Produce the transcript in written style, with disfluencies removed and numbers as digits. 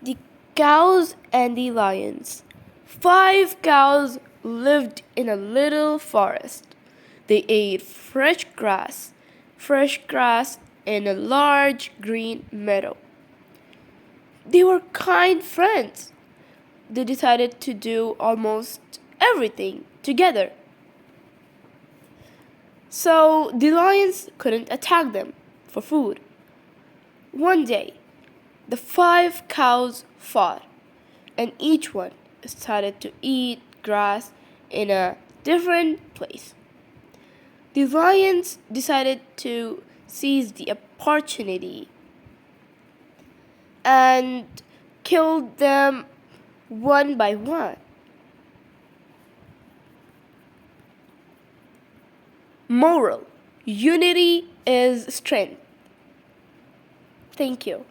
The cows and the lions. 5 cows lived in a little forest. They ate fresh grass in a large green meadow. They were kind friends. They decided to do almost everything together. So the lions couldn't attack them for food. One day, the 5 cows fought, and each one started to eat grass in a different place. The lions decided to seize the opportunity and killed them one by one. Moral: unity is strength. Thank you.